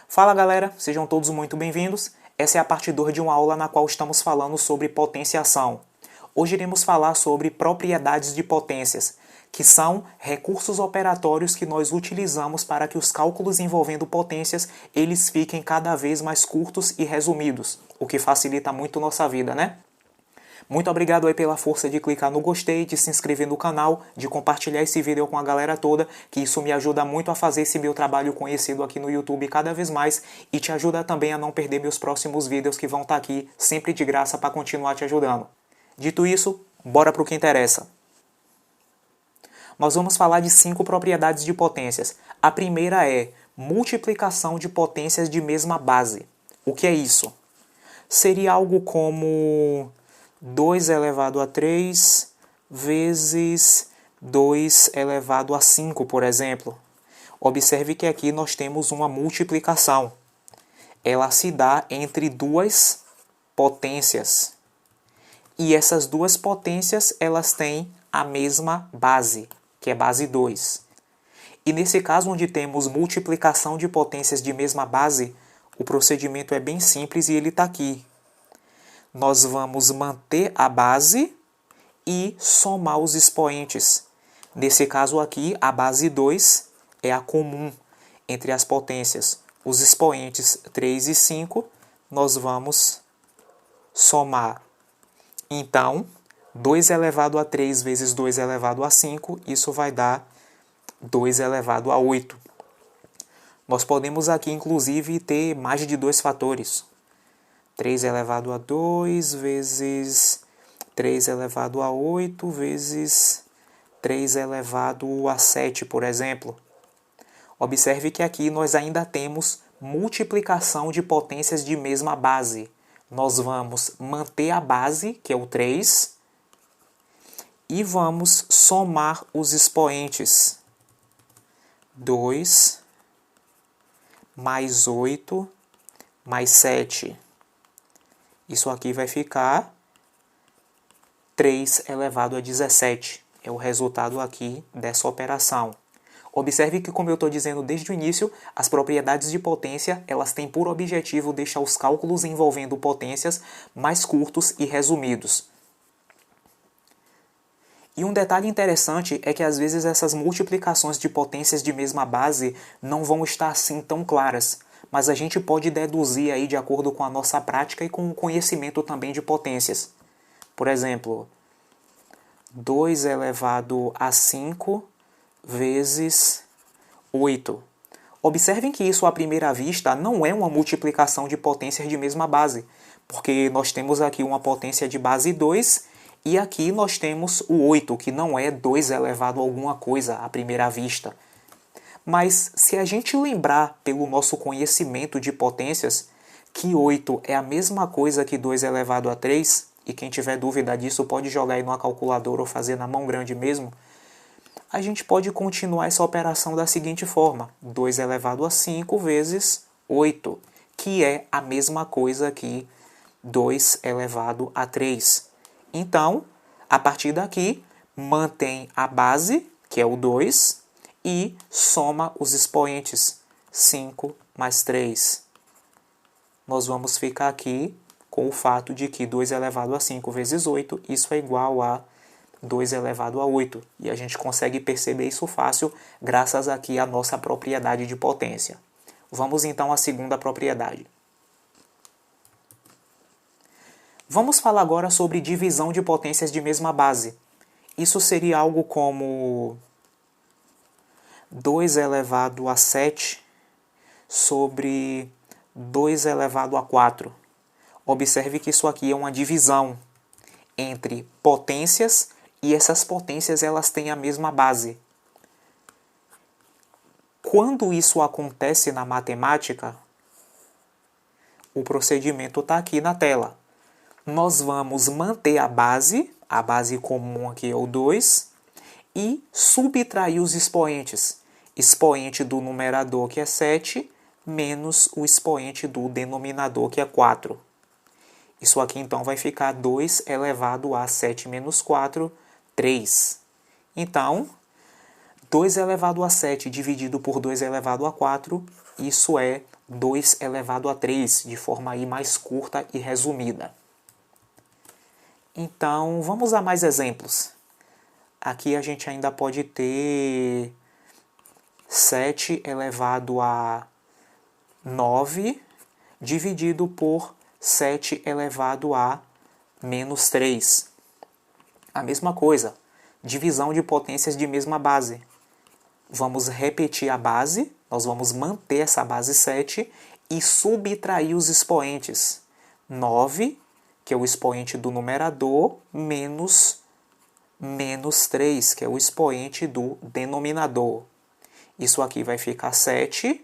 Fala galera, sejam todos muito bem-vindos. Essa é a parte 2 de uma aula na qual estamos falando sobre potenciação. Hoje iremos falar sobre propriedades de potências, que são recursos operatórios que nós utilizamos para que os cálculos envolvendo potências eles fiquem cada vez mais curtos e resumidos, o que facilita muito nossa vida, né? Muito obrigado aí pela força de clicar no gostei, de se inscrever no canal, de compartilhar esse vídeo com a galera toda, que isso me ajuda muito a fazer esse meu trabalho conhecido aqui no YouTube cada vez mais e te ajuda também a não perder meus próximos vídeos que vão estar aqui sempre de graça para continuar te ajudando. Dito isso, bora pro que interessa. Nós vamos falar de 5 propriedades de potências. A primeira é multiplicação de potências de mesma base. O que é isso? Seria algo como 2 elevado a 3 vezes 2 elevado a 5, por exemplo. Observe que aqui nós temos uma multiplicação. Ela se dá entre duas potências. E essas duas potências, elas têm a mesma base, que é base 2. E nesse caso, onde temos multiplicação de potências de mesma base, o procedimento é bem simples e ele está aqui. Nós vamos manter a base e somar os expoentes. Nesse caso aqui, a base 2 é a comum entre as potências. Os expoentes 3 e 5, nós vamos somar. Então, 2 elevado a 3 vezes 2 elevado a 5, isso vai dar 2 elevado a 8. Nós podemos aqui, inclusive, ter mais de 2 fatores. 3 elevado a 2 vezes 3 elevado a 8 vezes 3 elevado a 7, por exemplo. Observe que aqui nós ainda temos multiplicação de potências de mesma base. Nós vamos manter a base, que é o 3, e vamos somar os expoentes. 2 mais 8 mais 7. Isso aqui vai ficar 3 elevado a 17. É o resultado aqui dessa operação. Observe que, como eu estou dizendo desde o início, as propriedades de potência elas têm por objetivo deixar os cálculos envolvendo potências mais curtos e resumidos. E um detalhe interessante é que às vezes essas multiplicações de potências de mesma base não vão estar assim tão claras, mas a gente pode deduzir aí de acordo com a nossa prática e com o conhecimento também de potências. Por exemplo, 2 elevado a 5 vezes 8. Observem que isso à primeira vista não é uma multiplicação de potências de mesma base, porque nós temos aqui uma potência de base 2 e aqui nós temos o 8, que não é 2 elevado a alguma coisa à primeira vista. Mas se a gente lembrar pelo nosso conhecimento de potências que 8 é a mesma coisa que 2 elevado a 3, e quem tiver dúvida disso pode jogar aí numa calculadora ou fazer na mão grande mesmo, a gente pode continuar essa operação da seguinte forma: 2 elevado a 5 vezes 8, que é a mesma coisa que 2 elevado a 3. Então, a partir daqui, mantém a base, que é o 2, e soma os expoentes, 5 mais 3. Nós vamos ficar aqui com o fato de que 2 elevado a 5 vezes 8, isso é igual a 2 elevado a 8. E a gente consegue perceber isso fácil graças aqui à nossa propriedade de potência. Vamos então à segunda propriedade. Vamos falar agora sobre divisão de potências de mesma base. Isso seria algo como 2 elevado a 7 sobre 2 elevado a 4. Observe que isso aqui é uma divisão entre potências e essas potências elas têm a mesma base. Quando isso acontece na matemática, o procedimento está aqui na tela. Nós vamos manter a base comum aqui é o 2, e subtrair os expoentes. Expoente do numerador, que é 7, menos o expoente do denominador, que é 4. Isso aqui então vai ficar 2 elevado a 7 menos 4, 3. Então, 2 elevado a 7 dividido por 2 elevado a 4, isso é 2 elevado a 3, de forma aí mais curta e resumida. Então, vamos a mais exemplos. Aqui a gente ainda pode ter 7 elevado a 9 dividido por 7 elevado a menos 3. A mesma coisa, divisão de potências de mesma base. Vamos repetir a base, nós vamos manter essa base 7 e subtrair os expoentes. 9, que é o expoente do numerador, menos 3, que é o expoente do denominador. Isso aqui vai ficar 7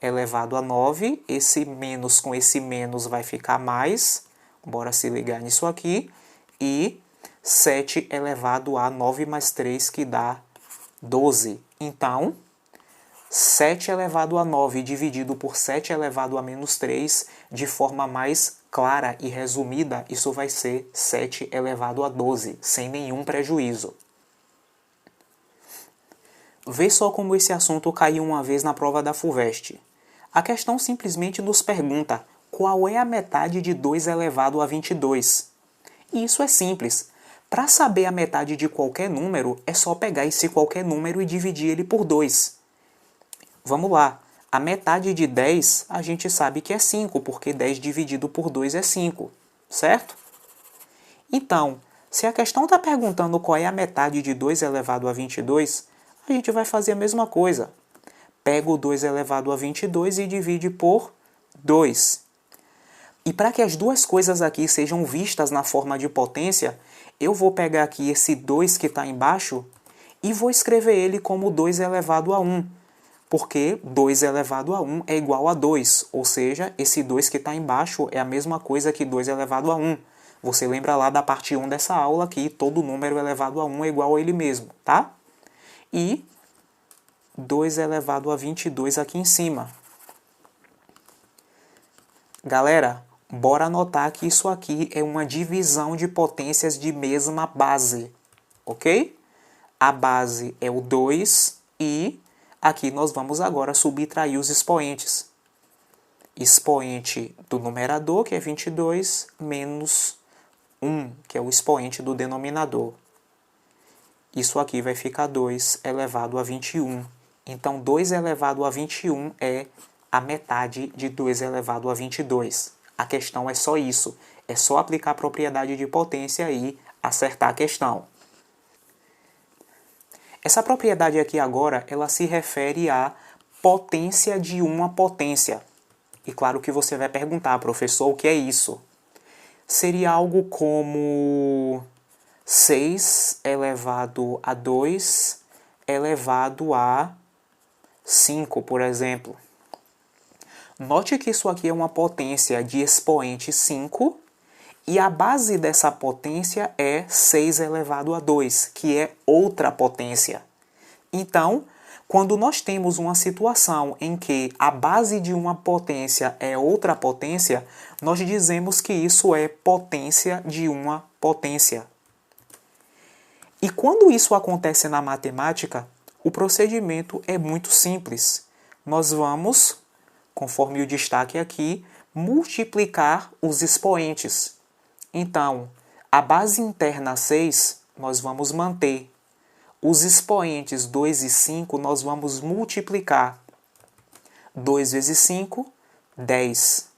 elevado a 9. Esse menos com esse menos vai ficar mais. Bora se ligar nisso aqui. E 7 elevado a 9 mais 3, que dá 12. Então, 7 elevado a 9 dividido por 7 elevado a menos 3, de forma mais clara e resumida, isso vai ser 7 elevado a 12, sem nenhum prejuízo. Vê só como esse assunto caiu uma vez na prova da FUVEST. A questão simplesmente nos pergunta qual é a metade de 2 elevado a 22. E isso é simples. Para saber a metade de qualquer número, é só pegar esse qualquer número e dividir ele por 2. Vamos lá. A metade de 10, a gente sabe que é 5, porque 10 dividido por 2 é 5, certo? Então, se a questão está perguntando qual é a metade de 2 elevado a 22, a gente vai fazer a mesma coisa. Pega o 2 elevado a 22 e divide por 2. E para que as duas coisas aqui sejam vistas na forma de potência, eu vou pegar aqui esse 2 que está embaixo e vou escrever ele como 2 elevado a 1. Porque 2 elevado a 1 é igual a 2, ou seja, esse 2 que está embaixo é a mesma coisa que 2 elevado a 1. Você lembra lá da parte 1 dessa aula que todo número elevado a 1 é igual a ele mesmo, tá? E 2 elevado a 22 aqui em cima. Galera, bora anotar que isso aqui é uma divisão de potências de mesma base, ok? A base é o 2 e aqui nós vamos agora subtrair os expoentes. Expoente do numerador, que é 22, menos 1, que é o expoente do denominador. Isso aqui vai ficar 2 elevado a 21. Então, 2 elevado a 21 é a metade de 2 elevado a 22. A questão é só isso. É só aplicar a propriedade de potência e acertar a questão. Essa propriedade aqui agora, ela se refere à potência de uma potência. E claro que você vai perguntar, professor, o que é isso? Seria algo como 6 elevado a 2 elevado a 5, por exemplo. Note que isso aqui é uma potência de expoente 5, e a base dessa potência é 6 elevado a 2, que é outra potência. Então, quando nós temos uma situação em que a base de uma potência é outra potência, nós dizemos que isso é potência de uma potência. E quando isso acontece na matemática, o procedimento é muito simples. Nós vamos, conforme o destaque aqui, multiplicar os expoentes. Então, a base interna 6, nós vamos manter. Os expoentes 2 e 5, nós vamos multiplicar. 2 vezes 5, 10.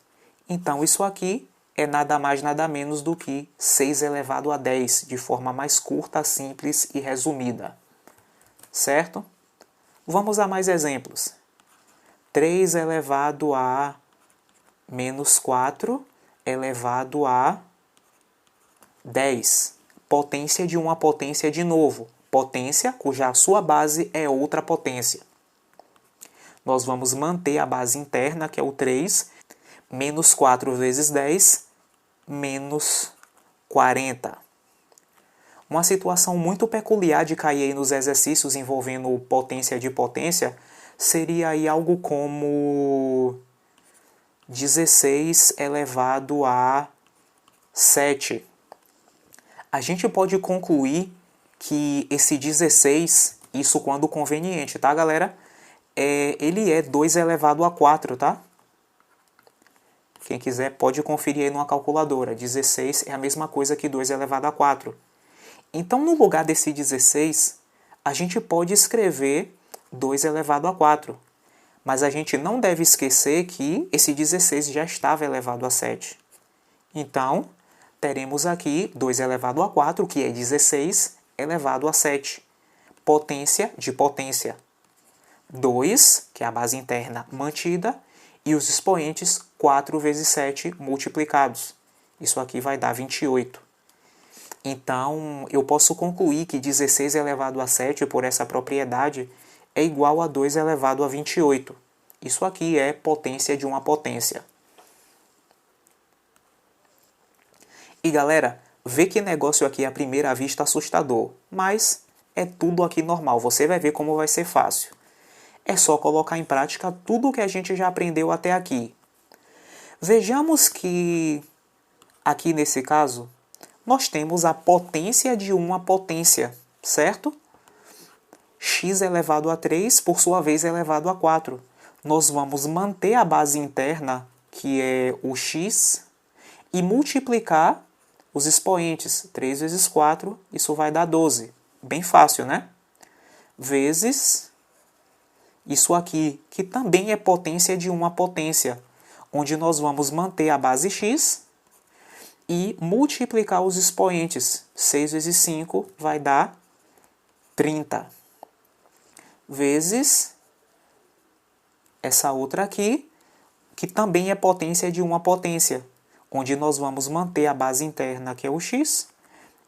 Então, isso aqui é nada mais, nada menos do que 6 elevado a 10, de forma mais curta, simples e resumida. Certo? Vamos a mais exemplos. 3 elevado a menos 4 elevado a 10. Potência de uma potência de novo. Potência cuja a sua base é outra potência. Nós vamos manter a base interna, que é o 3, menos 4 vezes 10, menos 40. Uma situação muito peculiar de cair aí nos exercícios envolvendo potência de potência seria aí algo como 16 elevado a 7. A gente pode concluir que esse 16, isso quando conveniente, tá, galera? Ele é 2 elevado a 4, tá? Quem quiser pode conferir aí numa calculadora. 16 é a mesma coisa que 2 elevado a 4. Então, no lugar desse 16, a gente pode escrever 2 elevado a 4. Mas a gente não deve esquecer que esse 16 já estava elevado a 7. Então, teremos aqui 2 elevado a 4, que é 16, elevado a 7. Potência de potência. 2, que é a base interna mantida, e os expoentes 4 vezes 7 multiplicados. Isso aqui vai dar 28. Então, eu posso concluir que 16 elevado a 7, por essa propriedade, é igual a 2 elevado a 28. Isso aqui é potência de uma potência. E galera, vê que negócio aqui à primeira vista assustador, mas é tudo aqui normal, você vai ver como vai ser fácil. É só colocar em prática tudo o que a gente já aprendeu até aqui. Vejamos que, aqui nesse caso, nós temos a potência de uma potência, certo? X elevado a 3, por sua vez, elevado a 4. Nós vamos manter a base interna, que é o x, e multiplicar os expoentes. 3 vezes 4, isso vai dar 12. Bem fácil, né? Vezes isso aqui, que também é potência de uma potência, onde nós vamos manter a base x e multiplicar os expoentes. 6 vezes 5 vai dar 30. Vezes essa outra aqui, que também é potência de uma potência, onde nós vamos manter a base interna, que é o x,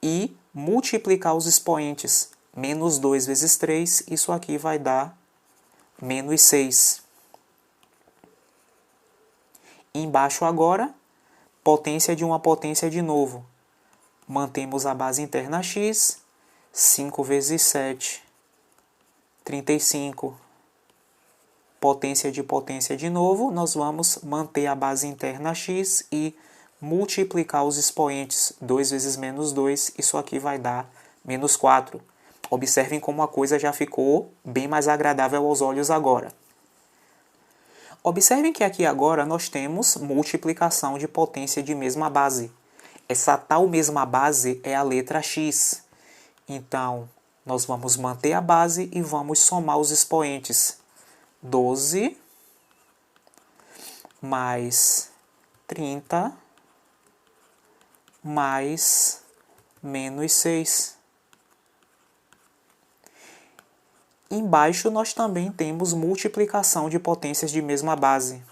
e multiplicar os expoentes. Menos 2 vezes 3, isso aqui vai dar menos 6. Embaixo agora, potência de uma potência de novo. Mantemos a base interna x, 5 vezes 7, 35. Potência de novo, nós vamos manter a base interna x e multiplicar os expoentes. 2 vezes menos 2, isso aqui vai dar menos 4. Observem como a coisa já ficou bem mais agradável aos olhos agora. Observem que aqui agora nós temos multiplicação de potência de mesma base. Essa tal mesma base é a letra x. Então, nós vamos manter a base e vamos somar os expoentes. 12 mais 30 mais menos 6. Embaixo nós também temos multiplicação de potências de mesma base.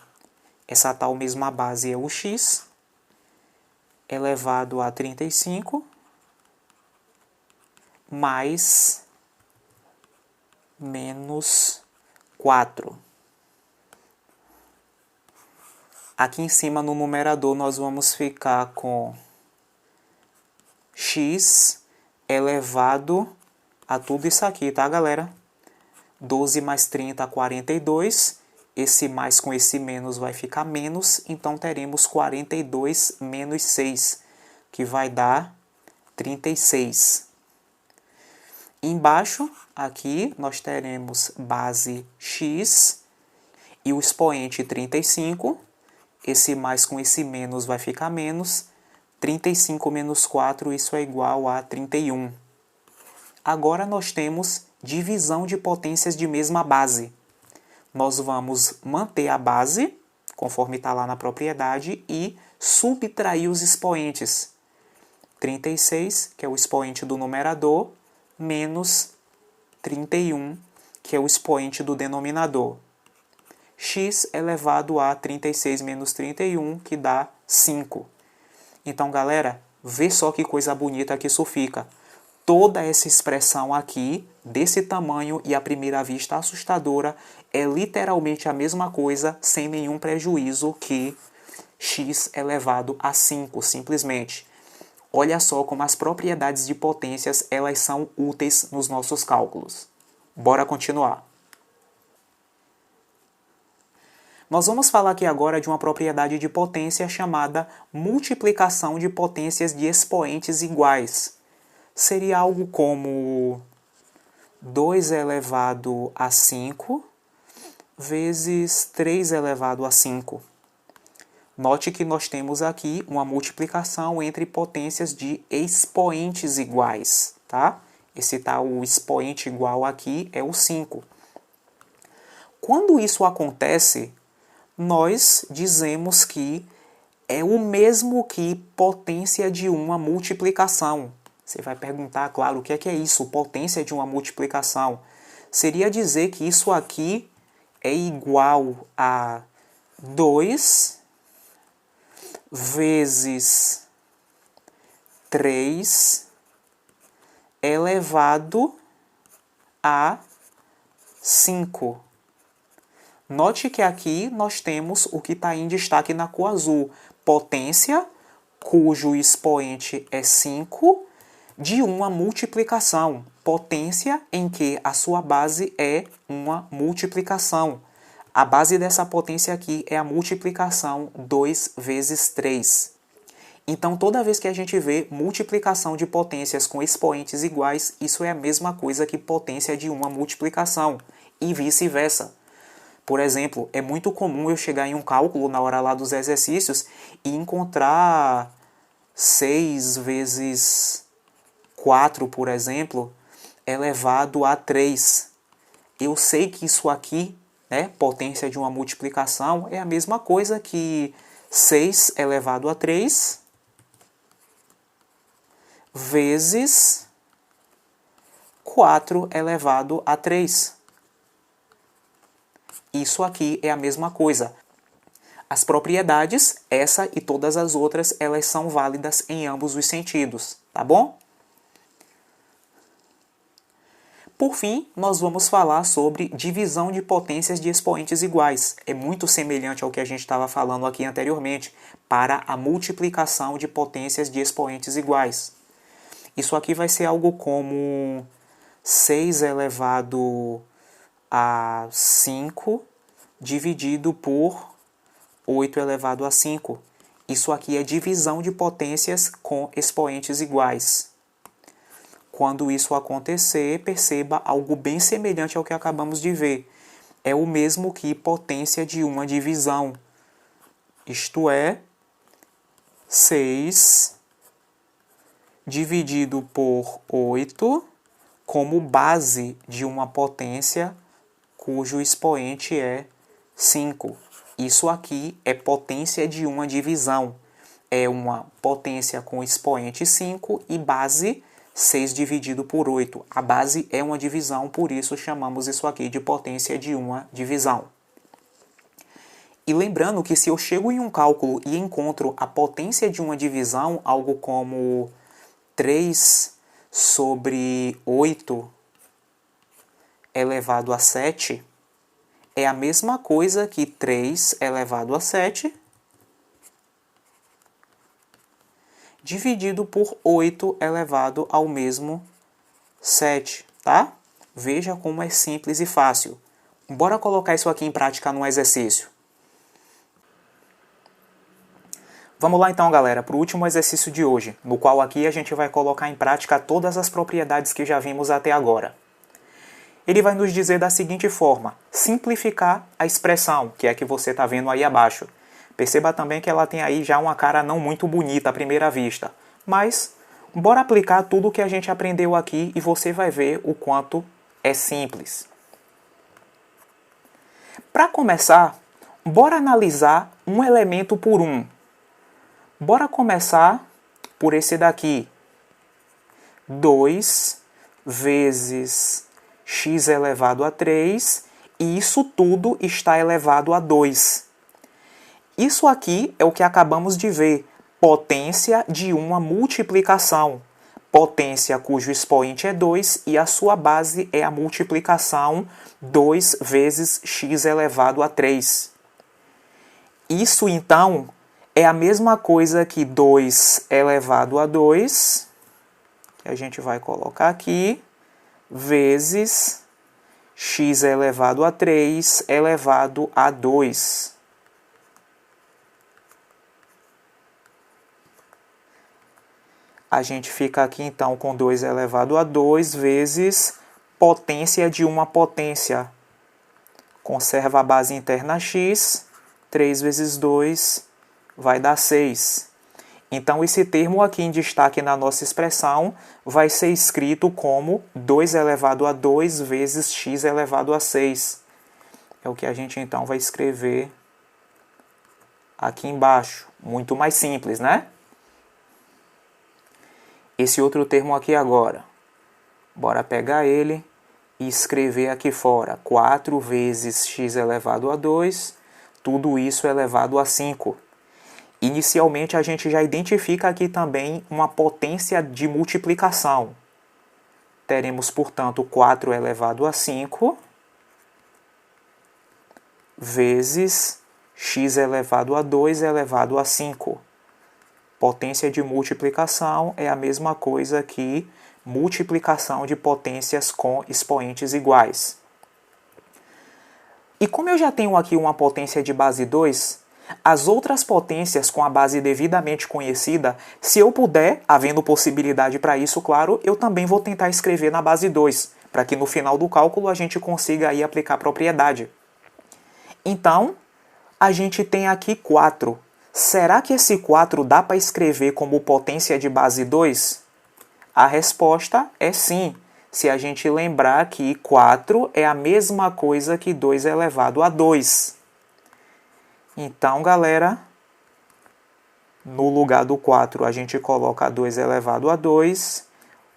Essa tal mesma base é o x elevado a 35 mais menos 4. Aqui em cima no numerador nós vamos ficar com x elevado a tudo isso aqui, tá galera? 12 mais 30, 42. Esse mais com esse menos vai ficar menos, então teremos 42 menos 6, que vai dar 36. Embaixo, aqui, nós teremos base x e o expoente 35. Esse mais com esse menos vai ficar menos. 35 menos 4, isso é igual a 31. Agora nós temos divisão de potências de mesma base. Nós vamos manter a base, conforme está lá na propriedade, e subtrair os expoentes. 36, que é o expoente do numerador, menos 31, que é o expoente do denominador. X elevado a 36 menos 31, que dá 5. Então, galera, vê só que coisa bonita que isso fica. Toda essa expressão aqui, desse tamanho e à primeira vista assustadora, é literalmente a mesma coisa, sem nenhum prejuízo, que x elevado a 5, simplesmente. Olha só como as propriedades de potências elas são úteis nos nossos cálculos. Bora continuar. Nós vamos falar aqui agora de uma propriedade de potência chamada multiplicação de potências de expoentes iguais. Seria algo como 2 elevado a 5 vezes 3 elevado a 5. Note que nós temos aqui uma multiplicação entre potências de expoentes iguais, tá? Esse tal expoente igual aqui é o 5. Quando isso acontece, nós dizemos que é o mesmo que potência de uma multiplicação. Você vai perguntar, claro, o que é isso, potência de uma multiplicação? Seria dizer que isso aqui é igual a 2 vezes 3 elevado a 5. Note que aqui nós temos o que está em destaque na cor azul. Potência, cujo expoente é 5, de uma multiplicação. Potência em que a sua base é uma multiplicação. A base dessa potência aqui é a multiplicação 2 vezes 3. Então, toda vez que a gente vê multiplicação de potências com expoentes iguais, isso é a mesma coisa que potência de uma multiplicação, e vice-versa. Por exemplo, é muito comum eu chegar em um cálculo na hora lá dos exercícios e encontrar 6 vezes 4, por exemplo, elevado a 3. Eu sei que isso aqui, potência de uma multiplicação, é a mesma coisa que 6 elevado a 3 vezes 4 elevado a 3. Isso aqui é a mesma coisa. As propriedades, essa e todas as outras, elas são válidas em ambos os sentidos, tá bom? Por fim, nós vamos falar sobre divisão de potências de expoentes iguais. É muito semelhante ao que a gente estava falando aqui anteriormente, para a multiplicação de potências de expoentes iguais. Isso aqui vai ser algo como 6 elevado a 5 dividido por 8 elevado a 5. Isso aqui é divisão de potências com expoentes iguais. Quando isso acontecer, perceba algo bem semelhante ao que acabamos de ver. É o mesmo que potência de uma divisão. Isto é, 6 dividido por 8 como base de uma potência cujo expoente é 5. Isso aqui é potência de uma divisão. É uma potência com expoente 5 e base 6 dividido por 8. A base é uma divisão, por isso chamamos isso aqui de potência de uma divisão. E lembrando que se eu chego em um cálculo e encontro a potência de uma divisão, algo como 3 sobre 8 elevado a 7, é a mesma coisa que 3 elevado a 7 dividido por 8 elevado ao mesmo 7, tá? Veja como é simples e fácil. Bora colocar isso aqui em prática no exercício. Vamos lá então, galera, para o último exercício de hoje, no qual aqui a gente vai colocar em prática todas as propriedades que já vimos até agora. Ele vai nos dizer da seguinte forma: simplificar a expressão, que é a que você está vendo aí abaixo. Perceba também que ela tem aí já uma cara não muito bonita à primeira vista. Mas, bora aplicar tudo o que a gente aprendeu aqui e você vai ver o quanto é simples. Para começar, bora analisar um elemento por um. Bora começar por esse daqui. 2 vezes x elevado a 3, e isso tudo está elevado a 2. Isso aqui é o que acabamos de ver, potência de uma multiplicação. Potência cujo expoente é 2 e a sua base é a multiplicação 2 vezes x elevado a 3. Isso, então, é a mesma coisa que 2 elevado a 2, que a gente vai colocar aqui, vezes x elevado a 3 elevado a 2. A gente fica aqui então com 2 elevado a 2 vezes potência de uma potência. Conserva a base interna x, 3 vezes 2, vai dar 6. Então, esse termo aqui em destaque na nossa expressão vai ser escrito como 2 elevado a 2 vezes x elevado a 6. É o que a gente, então, vai escrever aqui embaixo. Muito mais simples, né? Esse outro termo aqui agora. Bora pegar ele e escrever aqui fora. 4 vezes x elevado a 2, tudo isso elevado a 5. Inicialmente, a gente já identifica aqui também uma potência de multiplicação. Teremos, portanto, 4 elevado a 5 vezes x elevado a 2 elevado a 5. Potência de multiplicação é a mesma coisa que multiplicação de potências com expoentes iguais. E como eu já tenho aqui uma potência de base 2, as outras potências com a base devidamente conhecida, se eu puder, havendo possibilidade para isso, claro, eu também vou tentar escrever na base 2, para que no final do cálculo a gente consiga aí aplicar a propriedade. Então, a gente tem aqui 4. Será que esse 4 dá para escrever como potência de base 2? A resposta é sim, se a gente lembrar que 4 é a mesma coisa que 2 elevado a 2. Então, galera, no lugar do 4 a gente coloca 2 elevado a 2,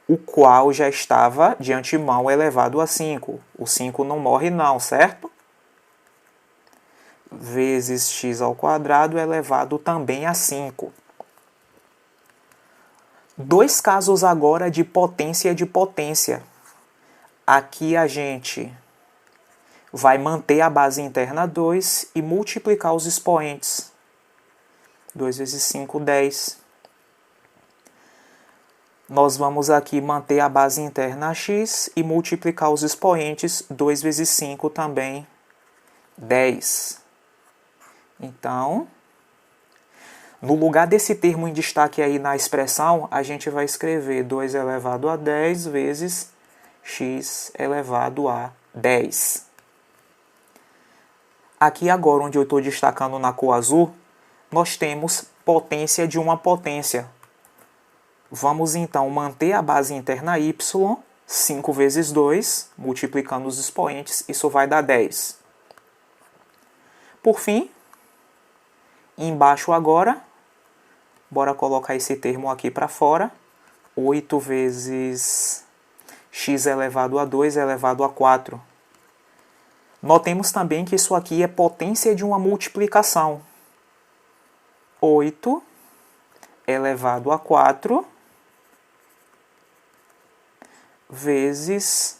o qual já estava de antemão elevado a 5. O 5 não morre não, certo? Vezes x ao quadrado elevado também a 5. Dois casos agora de potência de potência. Aqui a gente vai manter a base interna 2 e multiplicar os expoentes. 2 vezes 5, 10. Nós vamos aqui manter a base interna x e multiplicar os expoentes. 2 vezes 5 também, 10. Então, no lugar desse termo em destaque aí na expressão, a gente vai escrever 2 elevado a 10 vezes x elevado a 10. Aqui agora, onde eu estou destacando na cor azul, nós temos potência de uma potência. Vamos então manter a base interna y, 5 vezes 2, multiplicando os expoentes, isso vai dar 10. Por fim, embaixo agora, bora colocar esse termo aqui para fora. 8 vezes x elevado a 2 elevado a 4. Notemos também que isso aqui é potência de uma multiplicação. 8 elevado a 4 vezes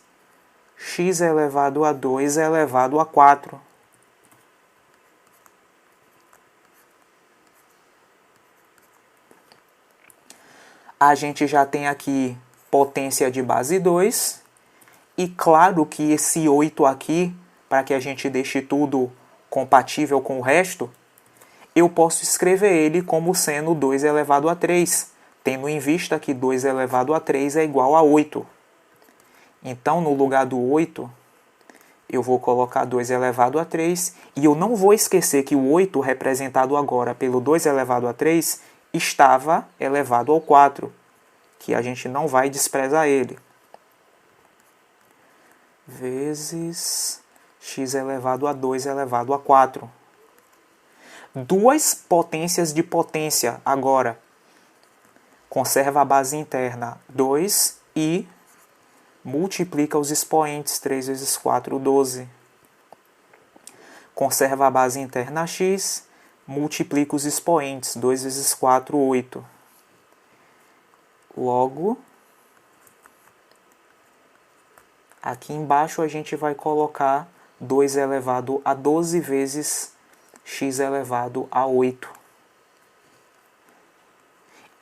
x elevado a 2 elevado a 4. A gente já tem aqui potência de base 2. E claro que esse 8 aqui, para que a gente deixe tudo compatível com o resto, eu posso escrever ele como sendo 2 elevado a 3, tendo em vista que 2 elevado a 3 é igual a 8. Então, no lugar do 8, eu vou colocar 2 elevado a 3, e eu não vou esquecer que o 8, representado agora pelo 2 elevado a 3, estava elevado ao 4, que a gente não vai desprezar ele. Vezes x elevado a 2 elevado a 4. Duas potências de potência agora. Conserva a base interna 2 e multiplica os expoentes. 3 vezes 4, 12. Conserva a base interna x, multiplica os expoentes. 2 vezes 4, 8. Logo, aqui embaixo a gente vai colocar 2 elevado a 12 vezes x elevado a 8.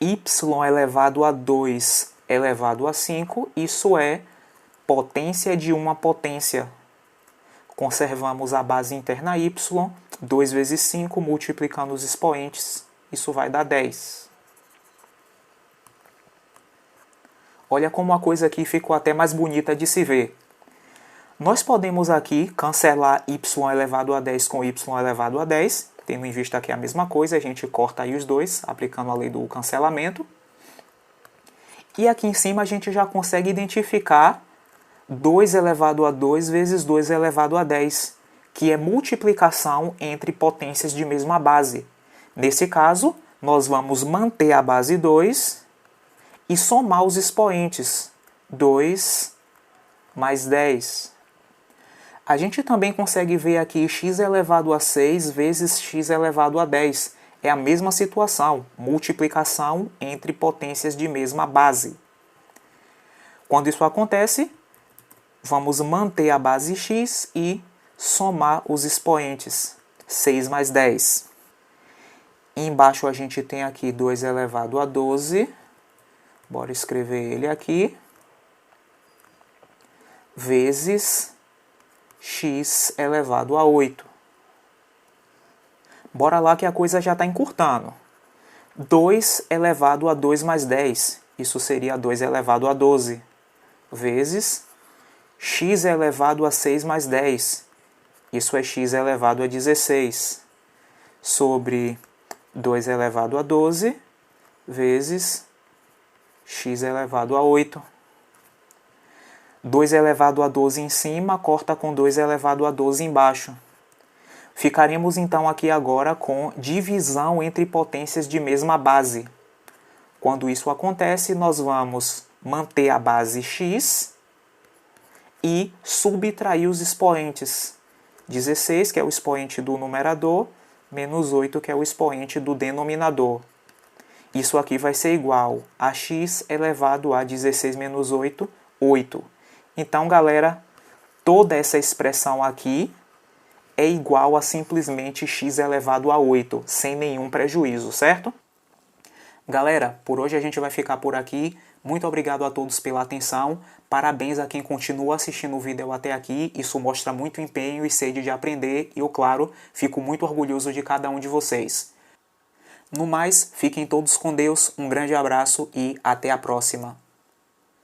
Y elevado a 2 elevado a 5, isso é potência de uma potência. Conservamos a base interna y, 2 vezes 5, multiplicando os expoentes, isso vai dar 10. Olha como a coisa aqui ficou até mais bonita de se ver. Nós podemos aqui cancelar y elevado a 10 com y elevado a 10 Tendo em vista aqui a mesma coisa, a gente corta aí os dois, aplicando a lei do cancelamento. E aqui em cima a gente já consegue identificar 2 elevado a 2 vezes 2 elevado a 10, que é multiplicação entre potências de mesma base. Nesse caso, nós vamos manter a base 2 e somar os expoentes. 2 mais 10. A gente também consegue ver aqui x elevado a 6 vezes x elevado a 10. É a mesma situação, multiplicação entre potências de mesma base. Quando isso acontece, vamos manter a base x e somar os expoentes. 6 mais 10. Embaixo a gente tem aqui 2 elevado a 12. Bora escrever ele aqui. Vezes x elevado a 8. Bora lá que a coisa já está encurtando. 2 elevado a 2 mais 10. Isso seria 2 elevado a 12. Vezes x elevado a 6 mais 10. Isso é x elevado a 16. Sobre 2 elevado a 12 vezes x elevado a 8. 2 elevado a 12 em cima, corta com 2 elevado a 12 embaixo. Ficaremos então aqui agora com divisão entre potências de mesma base. Quando isso acontece, nós vamos manter a base x e subtrair os expoentes. 16, que é o expoente do numerador, menos 8, que é o expoente do denominador. Isso aqui vai ser igual a x elevado a 16 menos 8, 8. Então, galera, toda essa expressão aqui é igual a simplesmente x elevado a 8, sem nenhum prejuízo, certo? Galera, por hoje a gente vai ficar por aqui. Muito obrigado a todos pela atenção. Parabéns a quem continua assistindo o vídeo até aqui. Isso mostra muito empenho e sede de aprender. E eu, claro, fico muito orgulhoso de cada um de vocês. No mais, fiquem todos com Deus. Um grande abraço e até a próxima.